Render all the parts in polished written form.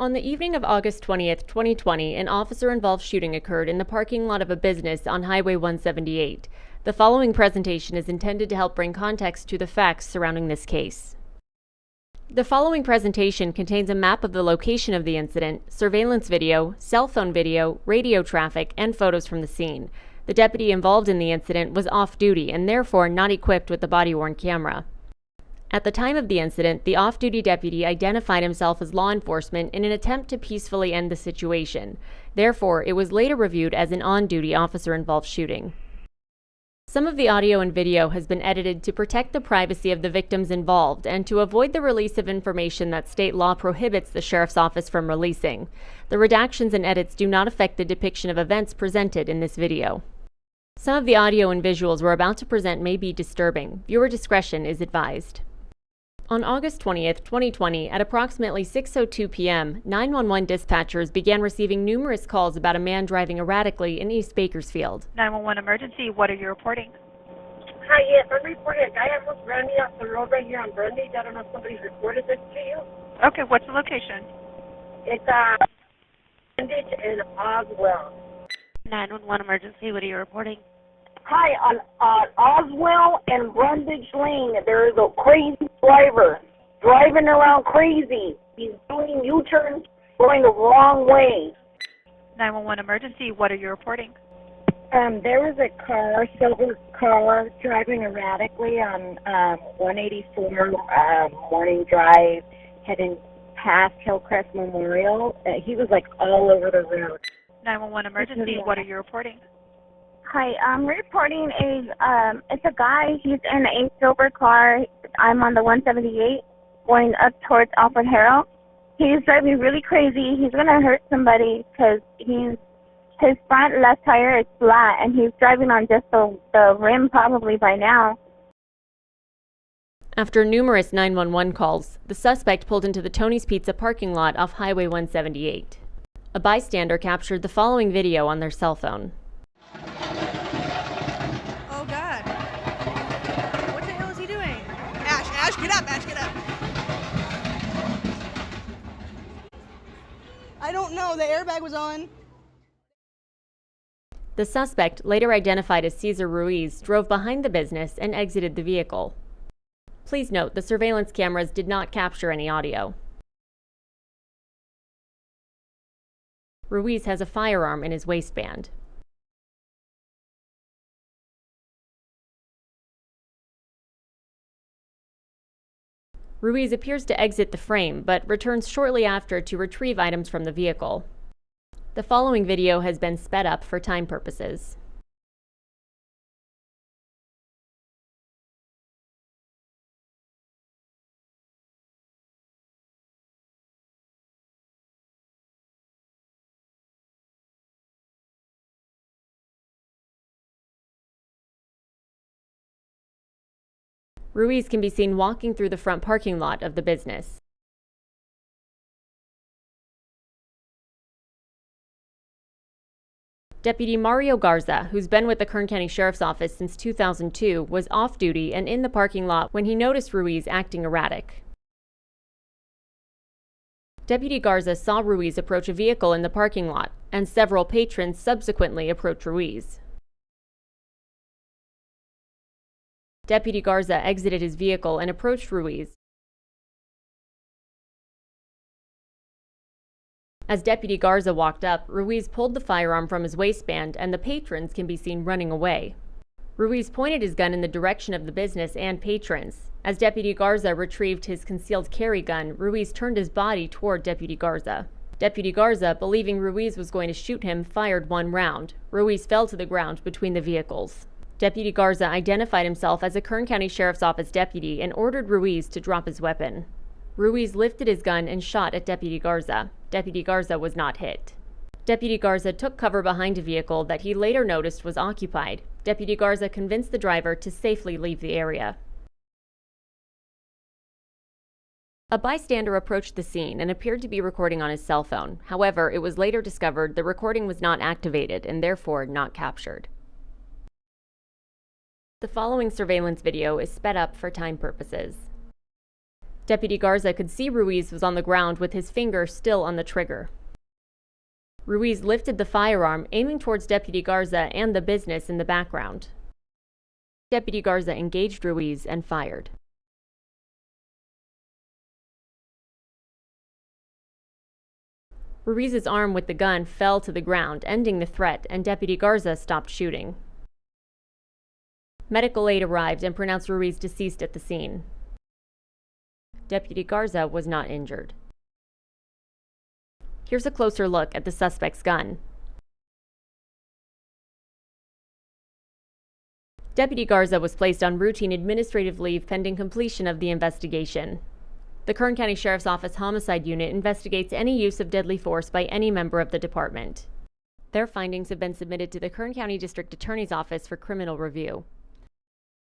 On the evening of August 20th, 2020, an officer-involved shooting occurred in the parking lot of a business on Highway 178. The following presentation is intended to help bring context to the facts surrounding this case. The following presentation contains a map of the location of the incident, surveillance video, cell phone video, radio traffic, and photos from the scene. The deputy involved in the incident was off-duty and therefore not equipped with a body-worn camera. At the time of the incident, the off-duty deputy identified himself as law enforcement in an attempt to peacefully end the situation. Therefore, it was later reviewed as an on-duty officer-involved shooting. Some of the audio and video has been edited to protect the privacy of the victims involved and to avoid the release of information that state law prohibits the sheriff's office from releasing. The redactions and edits do not affect the depiction of events presented in this video. Some of the audio and visuals we're about to present may be disturbing. Viewer discretion is advised. On August 20th, 2020, at approximately 6:02 p.m., 911 dispatchers began receiving numerous calls about a man driving erratically in East Bakersfield. 911 emergency, what are you reporting? Hi, yes, I'm reporting a guy almost ran me off the road right here on Brundage. I don't know if somebody's reported this to you. Okay, what's the location? It's Brundage and Oswell. 911 emergency, what are you reporting? Hi, on Oswell and Brundage Lane, there is a crazy driver driving around crazy. He's doing U-turns, going the wrong way. 911 emergency, what are you reporting? There was a car, silver car, driving erratically on 184 Morning Drive, heading past Hillcrest Memorial. He was like all over the road. 911 emergency, what are you reporting? Hi, I'm reporting it's a guy. He's in a silver car. I'm on the 178 going up towards Alfred Harrell. He's driving really crazy. He's going to hurt somebody because his front left tire is flat and he's driving on just the rim probably by now. After numerous 911 calls, the suspect pulled into the Tony's Pizza parking lot off Highway 178. A bystander captured the following video on their cell phone. Oh God. What the hell is he doing? Ash, get up, Ash, get up. I don't know, the airbag was on. The suspect, later identified as Cesar Ruiz, drove behind the business and exited the vehicle. Please note, the surveillance cameras did not capture any audio. Ruiz has a firearm in his waistband. Ruiz appears to exit the frame, but returns shortly after to retrieve items from the vehicle. The following video has been sped up for time purposes. Ruiz can be seen walking through the front parking lot of the business. Deputy Mario Garza, who's been with the Kern County Sheriff's Office since 2002, was off-duty and in the parking lot when he noticed Ruiz acting erratic. Deputy Garza saw Ruiz approach a vehicle in the parking lot, and several patrons subsequently approached Ruiz. Deputy Garza exited his vehicle and approached Ruiz. As Deputy Garza walked up, Ruiz pulled the firearm from his waistband and the patrons can be seen running away. Ruiz pointed his gun in the direction of the business and patrons. As Deputy Garza retrieved his concealed carry gun, Ruiz turned his body toward Deputy Garza. Deputy Garza, believing Ruiz was going to shoot him, fired one round. Ruiz fell to the ground between the vehicles. Deputy Garza identified himself as a Kern County Sheriff's Office deputy and ordered Ruiz to drop his weapon. Ruiz lifted his gun and shot at Deputy Garza. Deputy Garza was not hit. Deputy Garza took cover behind a vehicle that he later noticed was occupied. Deputy Garza convinced the driver to safely leave the area. A bystander approached the scene and appeared to be recording on his cell phone. However, it was later discovered the recording was not activated and therefore not captured. The following surveillance video is sped up for time purposes. Deputy Garza could see Ruiz was on the ground with his finger still on the trigger. Ruiz lifted the firearm, aiming towards Deputy Garza and the business in the background. Deputy Garza engaged Ruiz and fired. Ruiz's arm with the gun fell to the ground, ending the threat, and Deputy Garza stopped shooting. Medical aid arrived and pronounced Ruiz deceased at the scene. Deputy Garza was not injured. Here's a closer look at the suspect's gun. Deputy Garza was placed on routine administrative leave pending completion of the investigation. The Kern County Sheriff's Office Homicide Unit investigates any use of deadly force by any member of the department. Their findings have been submitted to the Kern County District Attorney's Office for criminal review.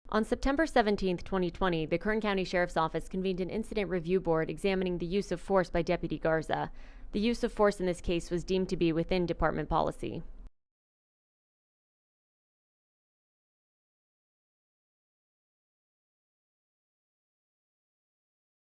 On September 17, 2020, the Kern County Sheriff's Office convened an incident review board examining the use of force by Deputy Garza. The use of force in this case was deemed to be within department policy.